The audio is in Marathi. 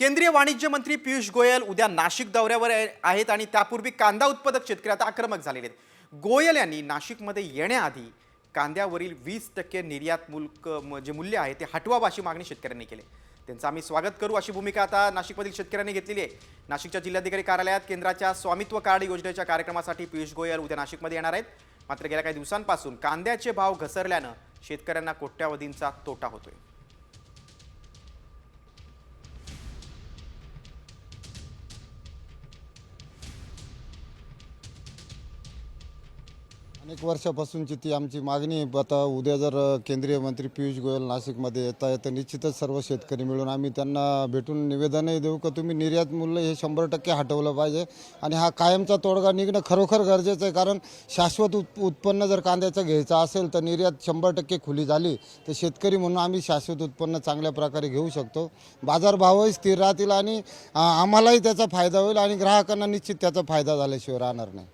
केंद्रीय वाणिज्य मंत्री पियुष गोयल उद्या नाशिक दौऱ्यावर आहेत आणि त्यापूर्वी कांदा उत्पादक शेतकरी आता आक्रमक झालेले आहेत। गोयल यांनी नाशिकमध्ये येण्याआधी कांद्यावरील 20% निर्यात जे मूल्य आहे ते हटवावं अशी मागणी शेतकऱ्यांनी केली। त्यांचं आम्ही स्वागत करू अशी भूमिका आता नाशिकमधील शेतकऱ्यांनी घेतलेली आहे। नाशिकच्या जिल्हाधिकारी कार्यालयात केंद्राच्या स्वामित्व कार्ड योजनेच्या कार्यक्रमासाठी पियुष गोयल उद्या नाशिकमध्ये येणार आहेत। मात्र गेल्या काही दिवसांपासून कांद्याचे भाव घसरल्यानं शेतकऱ्यांना कोट्यावधींचा तोटा होतोय। अनेक वर्षापासूनची ती आमची मागणी आहे। आता उद्या जर केंद्रीय मंत्री पियुष गोयल नाशिकमध्ये येत आहे तर निश्चितच सर्व शेतकरी मिळून आम्ही त्यांना भेटून निवेदनही देऊ की तुम्ही निर्यात मूल्य हे 100% हटवलं पाहिजे आणि हा कायमचा तोडगा निघणं खरोखर गरजेचं आहे। कारण शाश्वत उत्पन्न जर कांद्याचं घ्यायचं असेल तर निर्यात 100% खुली झाली तर शेतकरी म्हणून आम्ही शाश्वत उत्पन्न चांगल्या प्रकारे घेऊ शकतो। बाजारभावही स्थिर राहतील आणि आम्हालाही त्याचा फायदा होईल आणि ग्राहकांना निश्चित त्याचा फायदा झाल्याशिवाय राहणार नाही।